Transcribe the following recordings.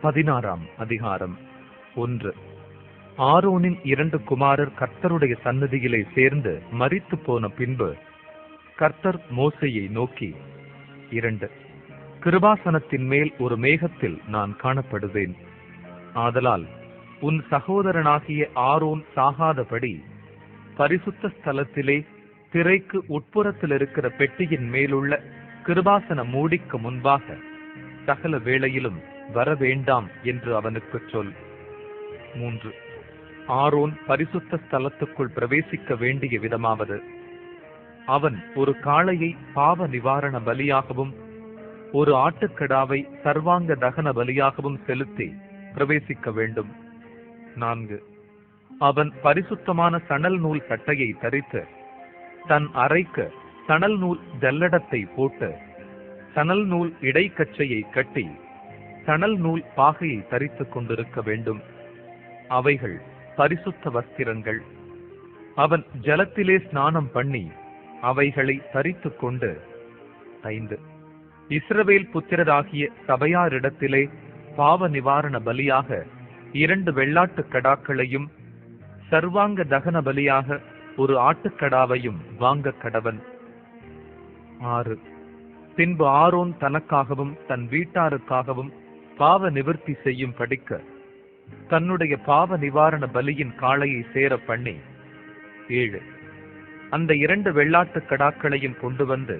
16ஆம் அதிகாரம். 1. ஆரோனின் 2 குமாரர் கர்த்தருடைய சந்நிதியிலே சேர்ந்து மரித்து போன பின்பு கர்த்தர் மோசேயை நோக்கி, 2. கிருபாசனத்தின் மேல் ஒரு மேகத்தில் நான் காணப்படுவேன். ஆதலால் உன் சகோதரனாகிய ஆரோன் சாகாதபடி பரிசுத்த ஸ்தலத்திலே திரைக்கு உட்புறத்தில் இருக்கிற பெட்டியின் மேலுள்ள கிருபாசன மூடிக்கு முன்பாக சகல வேளையிலும் வர வேண்டாம் என்று அவனுக்கு சொல். 3. ஆரோன் பரிசுத்த ஸ்தலத்துக்குள் பிரவேசிக்க வேண்டிய விதமாவது, அவன் ஒரு காளையை பாவ நிவாரண பலியாகவும் ஒரு ஆட்டுக்கடாவை சர்வாங்க தகன பலியாகவும் செலுத்தி பிரவேசிக்க வேண்டும். 4. அவன் பரிசுத்தமான சணல் நூல் சட்டையை தரித்து தன் அறைக்கு சணல் நூல் ஜல்லடத்தை போட்டு சணல் நூல் இடைக்கச்சையை கட்டி சணல் நூல் பாகையை தரித்துக் கொண்டிருக்க வேண்டும். அவைகள் பரிசுத்த வஸ்திரங்கள். அவன் ஜலத்திலே ஸ்நானம் பண்ணி அவைகளை தரித்துக் கொண்டு 5. இஸ்ரவேல் புத்திரராகிய சபையாரிடத்திலே பாவ நிவாரண பலியாக 2 வெள்ளாட்டு கடாக்களையும் சர்வாங்க தகன பலியாக ஒரு ஆட்டுக்கடாவையும் வாங்க கடவன். 6. பின்பு ஆரோன் தனக்காகவும் தன் வீட்டாருக்காகவும் பாவ நிவர்த்தி செய்யும் படிக்க தன்னுடைய பாவ நிவாரண பலியின் காளையை சேர பண்ணி 7. அந்த 2 வெள்ளாட்டு கடாக்களையும் கொண்டு வந்து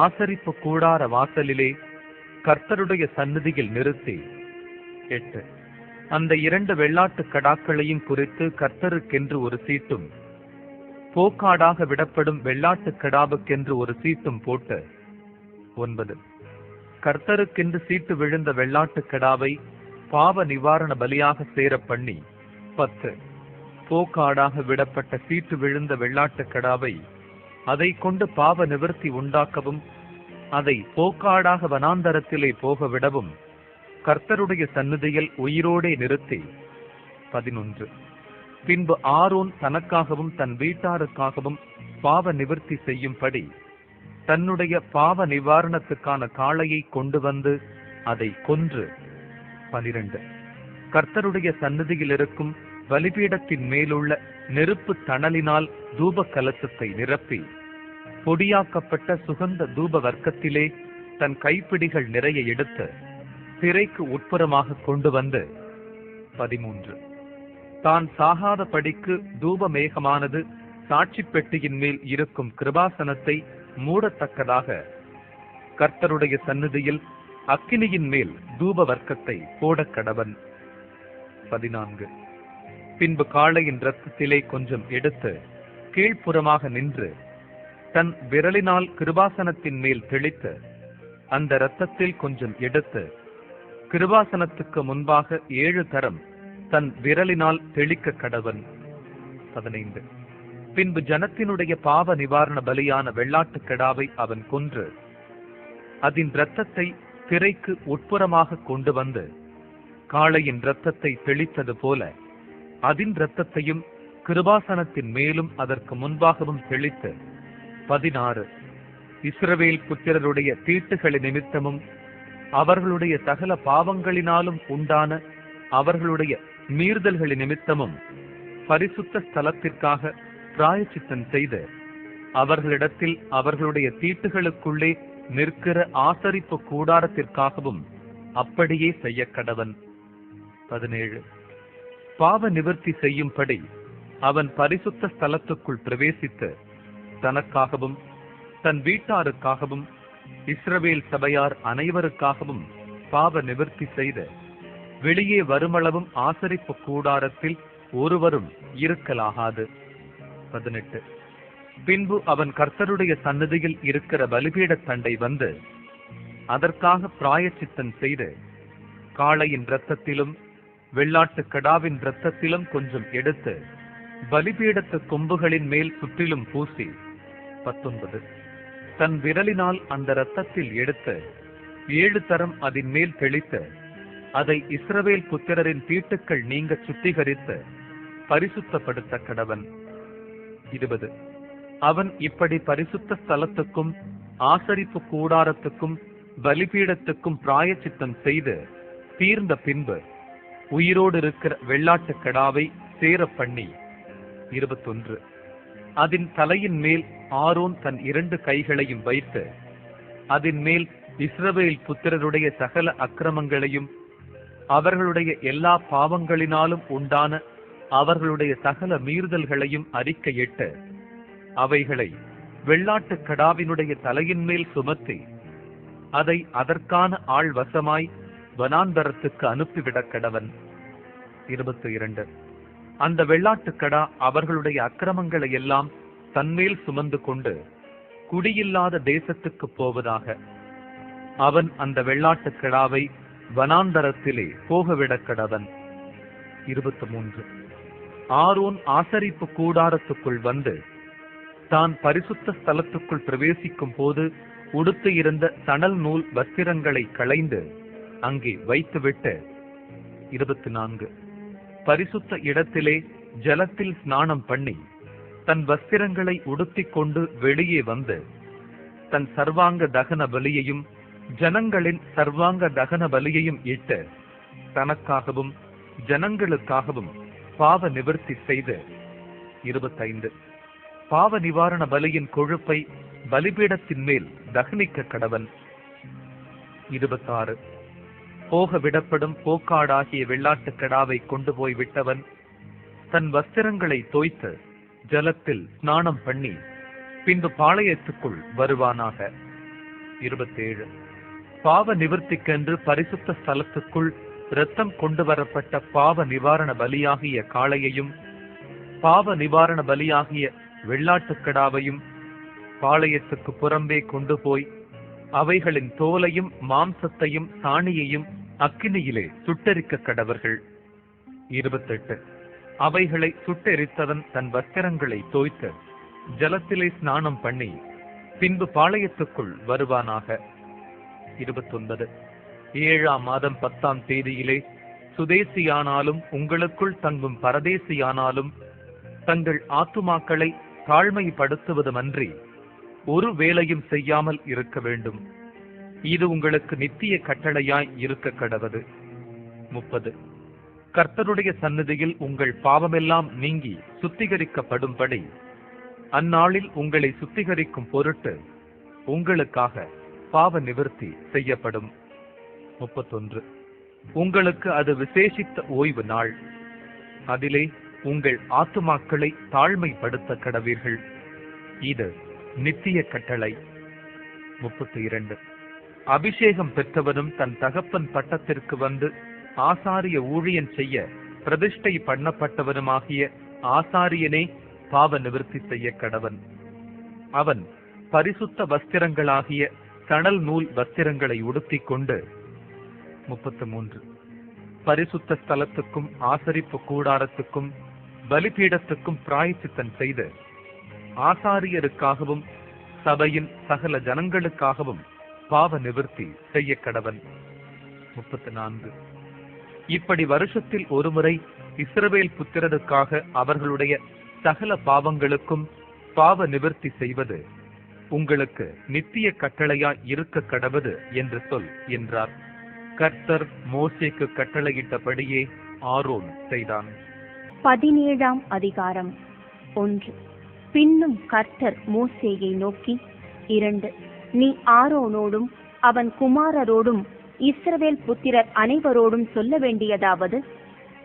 ஆசரிப்பு கூடார வாசலிலே கர்த்தருடைய சந்நிதியில் நிறுத்தி 8. அந்த 2 வெள்ளாட்டு கடாக்களையும் குறித்து கர்த்தருக்கென்று ஒரு சீட்டும் போக்காடாக விடப்படும் வெள்ளாட்டு கடாவுக்கென்று ஒரு சீட்டும் போட்டு 9. கர்த்தருக்கென்று சீட்டு விழுந்த வெள்ளாட்டு கடாவை பாவ நிவாரண பலியாக சேர பண்ணி 10. போக்காடாக விடப்பட்ட சீட்டு விழுந்த வெள்ளாட்டு கடாவை அதை கொண்டு பாவ நிவர்த்தி உண்டாக்கவும் அதை போக்காடாக வனாந்தரத்திலே போக விடவும் கர்த்தருடைய சந்நிதியில் உயிரோடே நிறுத்தி 11. பின்பு ஆரோன் தனக்காகவும் தன் வீட்டாருக்காகவும் பாவ நிவர்த்தி செய்யும்படி தன்னுடைய பாவ நிவாரணத்துக்கான காளையை கொண்டு வந்து அதை கொன்று 12. கர்த்தருடைய சந்நிதியில் இருக்கும் பலிபீடத்தின் மேலுள்ள நெருப்பு தணலினால் தூப கலசத்தை நிரப்பி பொடியாக்கப்பட்ட சுகந்த தூப வர்க்கத்திலே தன் கைப்பிடிகள் நிறைய எடுத்து திரைக்கு உட்புறமாக கொண்டு வந்து 13. தான் சாகாதபடிக்கு தூப மேகமானது சாட்சி பெட்டியின் மேல் இருக்கும் கிருபாசனத்தை மூடத்தக்கதாக கர்த்தருடைய சந்நிதியில் அக்கினியின் மேல் தூப வர்க்கத்தை போட கடவன். 14. பின்பு காளையின் இரத்தத்திலே கொஞ்சம் எடுத்து கீழ்ப்புறமாக நின்று தன் விரலினால் கிருபாசனத்தின் மேல் தெளித்து அந்த இரத்தத்தில் கொஞ்சம் எடுத்து கிருபாசனத்துக்கு முன்பாக 7 தரம் தன் விரலினால் தெளிக்க கடவன். 15. பின்பு ஜனத்தினுடைய பாவ நிவாரண பலியான வெள்ளாட்டு கடாவை அவன் கொன்று அதன் இரத்தத்தை திரைக்கு உட்புறமாக கொண்டு வந்து காளையின் இரத்தத்தை தெளித்தது போல அதன் இரத்தத்தையும் கிருபாசனத்தின் மேலும் அதற்கு முன்பாகவும் தெளித்து 16. இஸ்ரவேல் புத்திரருடைய தீட்டுகளின் நிமித்தமும் அவர்களுடைய சகல பாவங்களினாலும் உண்டான அவர்களுடைய மீறுதல்களின் நிமித்தமும் பரிசுத்த ஸ்தலத்திற்காக பிராயச்சித்தம் செய்து அவர்களிடத்தில் அவர்களுடைய தீட்டுகளுக்குள்ளே நிற்கிற ஆசரிப்பு கூடாரத்திற்காகவும் அப்படியே செய்ய கடவன். 17. பாவ நிவர்த்தி செய்யும்படி அவன் பரிசுத்த ஸ்தலத்துக்குள் பிரவேசித்து தனக்காகவும் தன் வீட்டாருக்காகவும் இஸ்ரவேல் சபையார் அனைவருக்காகவும் பாவ நிவர்த்தி செய்து வெளியே வருமளவும் ஆசரிப்பு கூடாரத்தில் ஒருவரும் இருக்கலாகாது. 18. பின்பு அவன் கர்த்தருடைய சந்நிதியில் இருக்கிற பலிபீட தண்டை வந்து அதற்காக பிராயச்சித்தம் செய்து காளையின் இரத்தத்திலும் வெள்ளாட்டு கடாவின் இரத்தத்திலும் கொஞ்சம் எடுத்து பலிபீடத்து கொம்புகளின் மேல் சுற்றிலும் பூசி 19. தன் விரலினால் அந்த இரத்தத்தில் எடுத்து 7 தரம் அதன் மேல் தெளித்து அதை இஸ்ரவேல் புத்திரரின் தீட்டுக்கள் நீங்க சுத்திகரித்து பரிசுத்தப்படுத்த கடவன். 20. அவன் இப்படி பரிசுத்த ஸ்தலத்துக்கும் ஆசரிப்பு கூடாரத்துக்கும் பலிபீடத்துக்கும் பிராயச்சித்தம் செய்து தீர்ந்த பின்பு உயிரோடு இருக்கிற வெள்ளாட்டுக் கடாவை சேர பண்ணி 21 அதன் தலையின் மேல் ஆரோன் தன் 2 கைகளையும் வைத்து அதன் மேல் இஸ்ரவேல் புத்திரருடைய சகல அக்கிரமங்களையும் அவர்களுடைய எல்லா பாவங்களினாலும் உண்டான அவர்களுடைய சகல மீறுதல்களையும் அறிக்கையிட்டு அவைகளை வெள்ளாட்டுக் கடாவினுடைய தலையின் மேல் சுமத்தி அதை அதற்கான ஆள் வசமாய் வனாந்தரத்துக்கு அனுப்பிவிடக் கடவன். 22 அந்த வெள்ளாட்டுக் கடா அவர்களுடைய அக்கிரமங்களை எல்லாம் தன்மேல் சுமந்து கொண்டு குடியில்லாத தேசத்துக்கு போவதாக. அவன் அந்த வெள்ளாட்டுக் கடாவை வனாந்தரத்திலே போகவிடக் கடவன். 23 ஆரோன் ஆசரிப்பு கூடாரத்துக்குள் வந்து தான் பரிசுத்த ஸ்தலத்துக்குள் பிரவேசிக்கும் போது உடுத்து இருந்த சணல் நூல் வஸ்திரங்களை களைந்து அங்கே வைத்துவிட்டு 24 பரிசுத்த இடத்திலே ஜலத்தில் ஸ்நானம் பண்ணி தன் வஸ்திரங்களை உடுத்திக் கொண்டு வெளியே வந்து தன் சர்வாங்க தகன பலியையும் ஜனங்களின் சர்வாங்க தகன பலியையும் இட்டு தனக்காகவும் ஜனங்களுக்காகவும் பாவ நிவர்த்தி செய்து 25 பாவ நிவாரண பலியின் கொழுப்பை பலிபீடத்தின் மேல் தகனிக்க கடவன். 26 போக விடப்படும் போக்காடாகிய வெள்ளாட்டுக் கடாவை கொண்டு போய் விட்டவன் தன் வஸ்திரங்களை தோய்த்து ஜலத்தில் ஸ்நானம் பண்ணி பின்பு பாளையத்துக்குள் வருவானாக. 27 பாவ நிவர்த்திக்கென்று பரிசுத்த ஸ்தலத்துக்குள் இரத்தம் கொண்டு வரப்பட்ட பாவ நிவாரண பலியாகிய காளையையும் பாவ நிவாரண பலியாகிய வெள்ளாட்டுக் கடாவையும் பாளையத்துக்கு புறம்பே கொண்டு போய் அவைகளின் தோலையும் மாம்சத்தையும் சாணியையும் அக்கினியிலே சுட்டெரிக்க கடவர்கள். 28 அவைகளை சுட்டெரித்தவன் தன் வஸ்திரங்களை தோய்த்து ஜலத்திலே ஸ்நானம் பண்ணி பின்பு பாளையத்துக்குள் வருவானாக. 29 7ஆம் மாதம் 10ஆம் தேதியிலே சுதேசியானாலும் உங்களுக்குள் தங்கும் பரதேசியானாலும் தங்கள் ஆத்துமாக்களை தாழ்மைப்படுத்துவதுமன்றி ஒரு வேலையும் செய்யாமல் இருக்க வேண்டும். இது உங்களுக்கு நித்திய கட்டளையாய் இருக்க கடவது. 30 கர்த்தருடைய சந்நிதியில் உங்கள் பாவமெல்லாம் நீங்கி சுத்திகரிக்கப்படும்படி அந்நாளில் உங்களை சுத்திகரிக்கும் பொருட்டு உங்களுக்காக பாவ நிவர்த்தி செய்யப்படும். 31 உங்களுக்கு அது விசேஷித்த ஓய்வு நாள். அதிலே உங்கள் ஆத்துமாக்களை தாழ்மைப்படுத்த கடவீர்கள். இது நித்திய கட்டளை. 32 அபிஷேகம் பெற்றவனும் தன் தகப்பன் பட்டத்திற்கு வந்து ஆசாரிய ஊழியன் செய்ய பிரதிஷ்டை பண்ணப்பட்டவனுமாகிய ஆசாரியனே பாவ நிவர்த்தி செய்ய கடவன். அவன் பரிசுத்த வஸ்திரங்களாகிய சணல் நூல் வஸ்திரங்களை உடுத்திக் கொண்டு 33 பரிசுத்த ஸ்தலத்துக்கும் ஆசரிப்பு கூடாரத்துக்கும் பலிபீடத்துக்கும் பிராயச்சித்தம் செய்து ஆசாரியருக்காகவும் சபையின் சகல ஜனங்களுக்காகவும் பாவ நிவர்த்தி செய்ய கடவன். 34 இப்படி வருஷத்தில் ஒருமுறை இஸ்ரவேல் புத்திரருக்காக அவர்களுடைய சகல பாவங்களுக்கும் பாவ நிவர்த்தி செய்வது உங்களுக்கு நித்திய கட்டளையாய் இருக்க கடவது என்று சொல் என்றார். கர்த்தர் மோசேக்கு கட்டளையிட்டபடியே ஆரோன் செய்தான். 17ஆம் அதிகாரம். 1 பின்னும் கர்த்தர் மோசேயை நோக்கி 2 நீ ஆரோனோடும் அவன் குமாரரோடும் இஸ்ரவேல் புத்திரர் அனைவரோடும் சொல்ல வேண்டியதாவது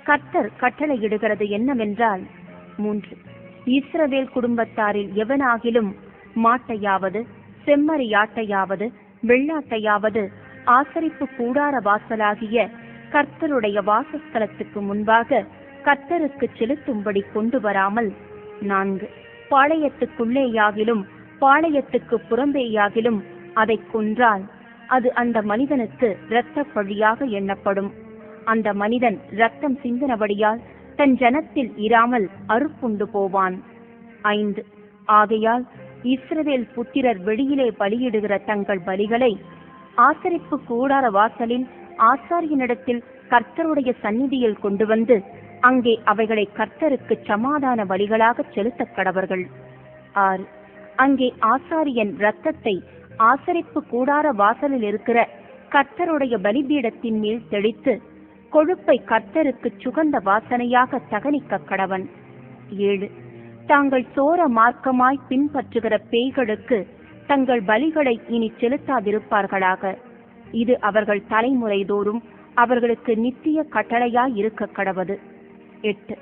கர்த்தர் கட்டளையிடுகிறது என்னவென்றால் 3 இஸ்ரவேல் குடும்பத்தாரில் எவனாகிலும் மாட்டையாவது செம்மறியாட்டையாவது வெள்ளாட்டையாவது ஆசரிப்பு கூடார வாசலாகிய கர்த்தருடைய வாசஸ்தலத்துக்கு முன்பாக கர்த்தருக்கு செலுத்தும்படி கொண்டு வராமல் 4 பாளையத்துக்குள்ளேயாகிலும் பாளையத்துக்கு புறம்பேயாகிலும் அதை கொன்றால் அது அந்த மனிதனுக்கு இரத்த பழியாக எண்ணப்படும். அந்த மனிதன் இரத்தம் சிந்தினபடியால் தன் ஜனத்தில் இராமல் அறுப்புண்டு போவான். 5 ஆகையால் இஸ்ரவேல் புத்திரர் வெளியிலே பலியிடுகிற தங்கள் பலிகளை ஆசரிப்பு கூடார வாசலில் ஆசாரியனிடத்தில் கர்த்தருடைய சந்நிதியில் கொண்டு வந்து அங்கே அவைகளை கர்த்தருக்கு சமாதான பலிகளாக செலுத்த கடவர்கள். 6 அங்கே ஆசாரியன் இரத்தத்தை ஆசரிப்பு கூடார வாசலில் இருக்கிற கர்த்தருடைய பலிபீடத்தின் மேல் தெளித்து கொழுப்பை கர்த்தருக்கு சுகந்த வாசனையாக தகனிக்க கடவன். 7. தாங்கள் சோர மார்க்கமாய் பின்பற்றுகிற பேய்களுக்கு தங்கள் பலிகளை இனி செலுத்தாதிருப்பார்களாக. இது அவர்கள் தலைமுறை தோறும் அவர்களுக்கு நித்திய கட்டளையாய் இருக்க கடவது. 8.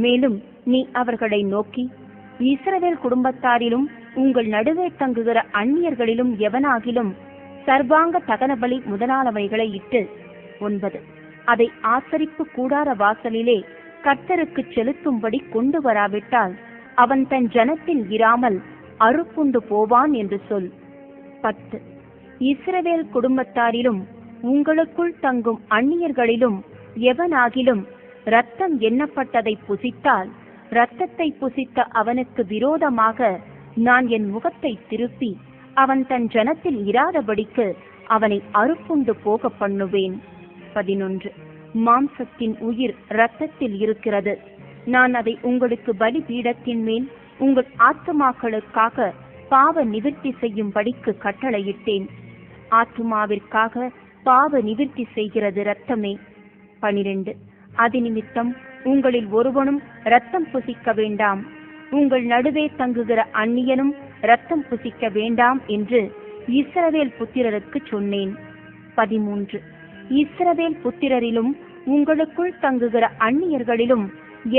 மேலும் நீ அவர்களை நோக்கி, இஸ்ரவேல் குடும்பத்தாரிலும் உங்கள் நடுவே தங்குகிற அந்நியர்களிலும் எவனாகிலும் சர்வாங்க தகன பலி முதலானவைகளை இட்டு 9. அதை ஆசரிப்பு கூடார வாசலிலே கர்த்தருக்கு செலுத்தும்படி கொண்டு வராவிட்டால் அவன் தன் ஜனத்தில் இராமல் அறுப்புண்டு போவான் என்று சொல். 10. இஸ்ரவேல் குடும்பத்தாரிலும் உங்களுக்குள் தங்கும் அந்நியர்களிலும் எவனாகிலும் இரத்தம் எண்ணப்பட்டதை புசித்தால் இரத்தத்தை புசித்த அவனுக்கு விரோதமாக நான் என் முகத்தை திருப்பி அவன் தன் ஜனத்தில் இராதபடிக்கு அவனை அறுப்புண்டு போக பண்ணுவேன். 11. மாம்சத்தின் உயிர் இரத்தத்தில் இருக்கிறது. நான் அதை உங்களுக்கு பலிபீடத்தின் மேல் உங்கள் ஆத்துமாக்களுக்காக பாவ நிவிர்த்தி செய்யும்படிக்கு கட்டளையிட்டேன். ஆத்துமாவிற்காக பாவ நிவிர்த்தி செய்கிறது இரத்தமே. 12. அது நிமித்தம் உங்களில் ஒருவனும் இரத்தம் புசிக்க வேண்டாம், உங்கள் நடுவே தங்குகிற அந்நியனும் இரத்தம் புசிக்க வேண்டாம் என்று இஸ்ரவேல் புத்திரருக்கு சொன்னேன். 13. இஸ்ரவேல் புத்திரரிலும் உங்களுக்குள் தங்குகிற அந்நியர்களிலும்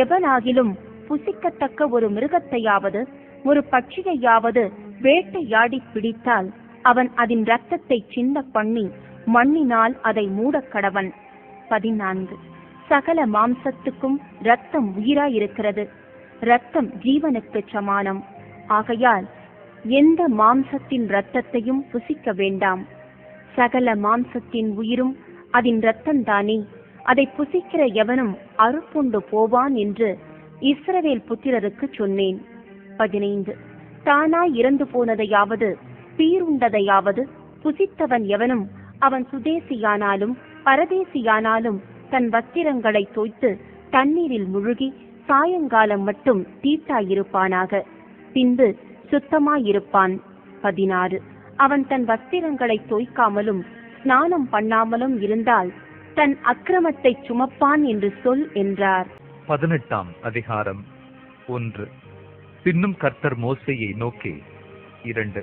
எவனாகிலும் புசிக்கத்தக்க ஒரு மிருகத்தையாவது ஒரு பட்சியையாவது வேட்டையாடி பிடித்தால் அவன் அதன் இரத்தத்தை சிந்த பண்ணி மண்ணினால் அதை மூடக்கடவன். 14. சகல மாம்சத்துக்கும் இரத்தம் உயிராயிருக்கிறது. இரத்தம் ஜீவனுக்கு சமானம். ஆகையால் எந்த மாம்சத்தின் இரத்தத்தையும் புசிக்க வேண்டாம். சகல மாம்சத்தின் உயிரும் அதன் இரத்தம்தானே. அதை புசிக்கிற எவனும் அறுப்புண்டு போவான் என்று இஸ்ரவேல் புத்திரருக்கு சொன்னேன். 15. தானாய் இறந்து போனதையாவது பீருண்டதையாவது புசித்தவன் எவனும் அவன் சுதேசியானாலும் பரதேசியானாலும் தன் வஸ்திரங்களை தோய்த்து தண்ணீரில் முழுகி சாயங்காலம் மட்டும் தீட்டாயிருப்பானாக. பின்பு சுத்தமாயிருப்பான். 16. அவன் தன் வஸ்திரங்களை தோய்க்காமலும் ஸ்நானம் பண்ணாமலும் இருந்தால் தன் அக்கிரமத்தை சுமப்பான் என்று சொல் என்றார். 18ஆம் அதிகாரம். 1. பின்னும் கர்த்தர் மோசேயை நோக்கி, 2.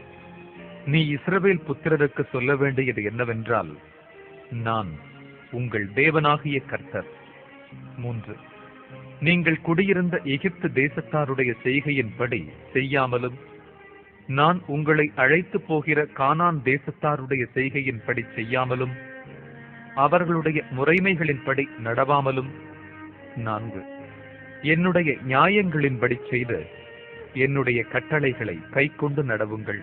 நீ இஸ்ரவேல் புத்திரருக்கு சொல்ல வேண்டியது என்னவென்றால், நான் உங்கள் தேவனாகிய கர்த்தர். 3. நீங்கள் குடியிருந்த எகிப்து தேசத்தாருடைய செய்கையின்படி செய்யாமலும் நான் உங்களை அழைத்து போகிற கானான் தேசத்தாருடைய செய்கையின்படி செய்யாமலும் அவர்களுடைய முறைமைகளின்படி நடவாமலும் 4. என்னுடைய நியாயங்களின்படி செய்து என்னுடைய கட்டளைகளை கைக்கொண்டு நடவுங்கள்.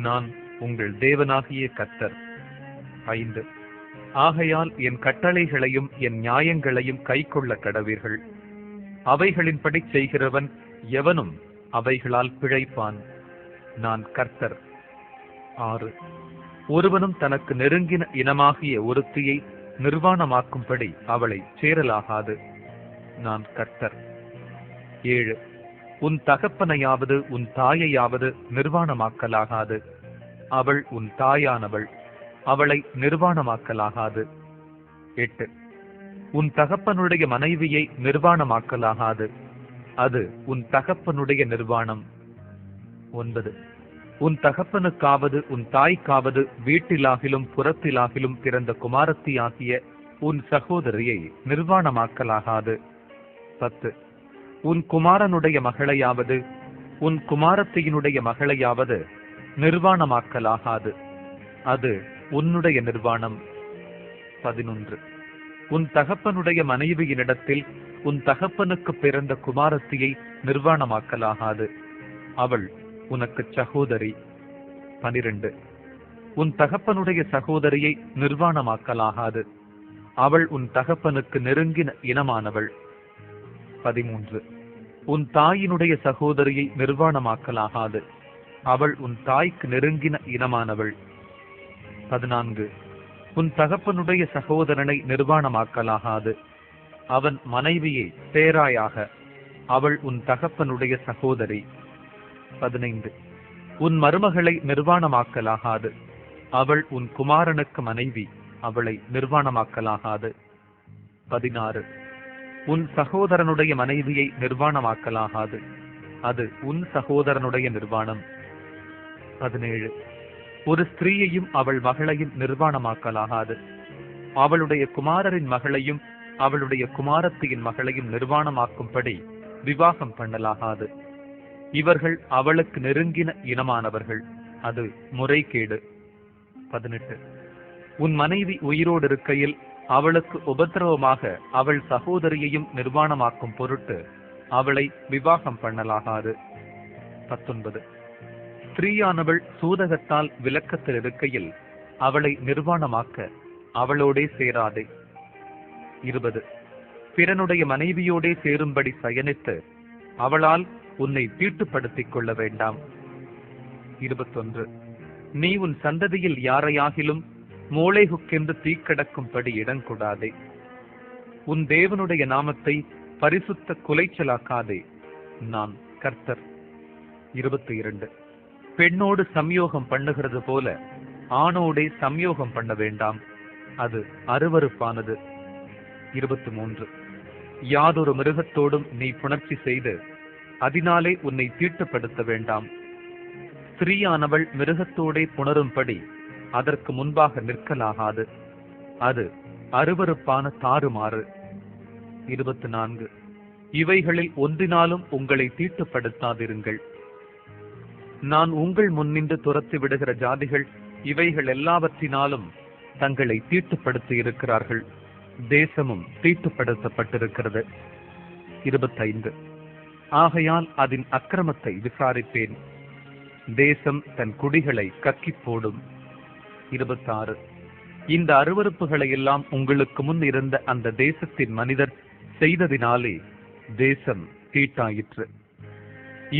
நான் உங்கள் தேவனாகிய கர்த்தர். 5. ஆகையால் என் கட்டளைகளையும் என் நியாயங்களையும் கைக்கொள்ள கடவீர்கள். அவைகளின்படி செய்கிறவன் எவனும் அவைகளால் பிழைப்பான். நான் கர்த்தர். 6. ஒருவனும் தனக்கு நெருங்கின இனமாகிய ஒருத்தியை நிர்வாணமாக்கும்படி அவளை சேரலாகாது. நான் கர்த்தர். 7. உன் தகப்பனையாவது உன் தாயையாவது நிர்வாணமாக்கலாகாது. அவள் உன் தாயானவள், அவளை நிர்வாணமாக்கலாகாது. 8. உன் தகப்பனுடைய மனைவியை நிர்வாணமாக்கலாகாது. அது உன் தகப்பனுடைய நிர்வாணம். 9. உன் தகப்பனுக்காவது உன் தாய்க்காவது வீட்டிலாகிலும் புறத்திலாகிலும் பிறந்த குமாரத்தியாகிய உன் சகோதரியை நிர்வாணமாக்கலாகாது. 10. உன் குமாரனுடைய மகளையாவது உன் குமாரத்தியினுடைய மகளையாவது நிர்வாணமாக்கலாகாது. அது உன்னுடைய நிர்வாணம். 11. உன் தகப்பனுடைய மனைவியினிடத்தில் உன் தகப்பனுக்கு பிறந்த குமாரத்தியை நிர்வாணமாக்கலாகாது. அவள் உனக்கு சகோதரி. 12. உன் தகப்பனுடைய சகோதரியை நிர்வாணமாக்கலாகாது. அவள் உன் தகப்பனுக்கு நெருங்கின இனமானவள். 13. உன் தாயினுடைய சகோதரியை நிர்வாணமாக்கலாகாது. அவள் உன் தாய்க்கு நெருங்கின இனமானவள். 14. உன் தகப்பனுடைய சகோதரனை நிர்வாணமாக்கலாகாது. அவன் மனைவியை சேராயாக. அவள் உன் தகப்பனுடைய சகோதரி. 15. உன் மருமகளை நிர்வாணமாக்கலாகாது. அவள் உன் குமாரனுக்கு மனைவி, அவளை நிர்வாணமாக்கலாகாது. 16. உன் சகோதரனுடைய மனைவியை நிர்வாணமாக்கலாகாது, அது உன் சகோதரனுடைய நிர்வாணம். 17. ஒரு ஸ்திரீயையும் அவள் மகளையும் நிர்வாணமாக்கலாகாது, அவளுடைய குமாரரின் மகளையும் அவளுடைய குமாரத்தியின் மகளையும் நிர்வாணமாக்கும்படி விவாகம் பண்ணலாகாது. இவர்கள் அவளுக்கு நெருங்கின இனமானவர்கள், அது முறைகேடு. 18. உன் மனைவி உயிரோடு இருக்கையில் அவளுக்கு உபத்திரவமாக அவள் சகோதரியையும் நிர்வாணமாக்கும் பொருட்டு அவளை விவாகம் பண்ணலாகாது. 19. ஸ்திரீயானவள் சூதகத்தால் விலக்கத்தில் இருக்கையில் அவளை நிர்வாணமாக்க அவளோடே சேராதே. 20. பிறனுடைய மனைவியோடே சேரும்படி சயனித்து அவளால் உன்னை தீட்டுப்படுத்திக் கொள்ள வேண்டாம். 21. நீ உன் சந்ததியில் யாரையாகிலும் மோளேகுக்கென்று தீக்கடக்கும்படி இடங்கொடாதே. உன் தேவனுடைய நாமத்தை பரிசுத்த குலைச்சலாக்காதே, நான் கர்த்தர். 22. பெண்ணோடு சம்யோகம் பண்ணுகிறது போல ஆணோடே சம்யோகம் பண்ண வேண்டாம், அது அருவருப்பானது. 23. யாதொரு மிருகத்தோடும் நீ புணர்ச்சி செய்து அதனாலே உன்னை தீட்டுப்படுத்த வேண்டாம். ஸ்திரீயானவள் மிருகத்தோடே புணரும்படி அதற்கு முன்பாக நிற்கலாகாது, அது அருவருப்பான தாறுமாறு. 24. இவைகளில் ஒன்றினாலும் உங்களை தீட்டுப்படுத்தாதிருங்கள். நான் உங்கள் முன்னின்று துரத்தி விடுகிற ஜாதிகள் இவைகள் எல்லாவற்றினாலும் தங்களை தீட்டுப்படுத்தி இருக்கிறார்கள், தேசமும் தீட்டுப்படுத்தப்பட்டிருக்கிறது. 25. ஆகையால் அதன் அக்கிரமத்தை விசாரிப்பேன், தேசம் தன் குடிகளை கக்கி போடும். 26. இந்த அருவருப்புகளை எல்லாம் உங்களுக்கு முன் இருந்த அந்த தேசத்தின் மனிதர் செய்ததினாலே தேசம் தீட்டாயிற்று.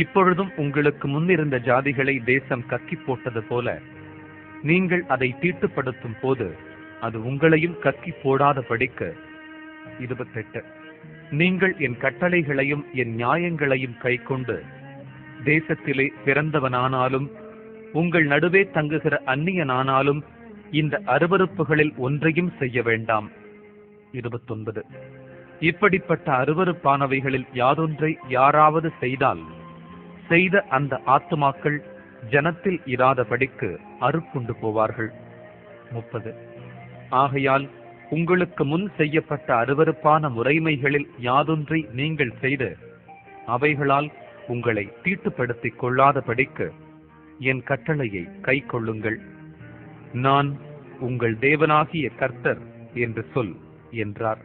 இப்பொழுதும் உங்களுக்கு முன்னிருந்த ஜாதிகளை தேசம் கக்கி போட்டது போல நீங்கள் அதை தீட்டுப்படுத்தும் போது அது உங்களையும் கக்கி போடாதபடிக்கு. 28. நீங்கள் என் கட்டளைகளையும் என் நியாயங்களையும் கைக்கொண்டு தேசத்திலே பிறந்தவனானாலும் உங்கள் நடுவே தங்குகிற அந்நியனானாலும் இந்த அருவருப்புகளில் ஒன்றையும் செய்ய வேண்டாம். 29. இப்படிப்பட்ட அருவருப்பானவைகளில் யாதொன்றை யாராவது செய்தால் செய்த அந்த ஆத்துமாக்கள் ஜனத்தில் இராதபடிக்கு அறுப்புண்டு போவார்கள். 30. ஆகையால் உங்களுக்கு முன் செய்யப்பட்ட அருவருப்பான முறைமைகளில் யாதொன்றை நீங்கள் செய்து அவைகளால் உங்களை தீட்டுப்படுத்திக் கொள்ளாதபடிக்கு என் கட்டளையை கை கொள்ளுங்கள், நான் உங்கள் தேவனாகிய கர்த்தர் என்று சொல் என்றார்.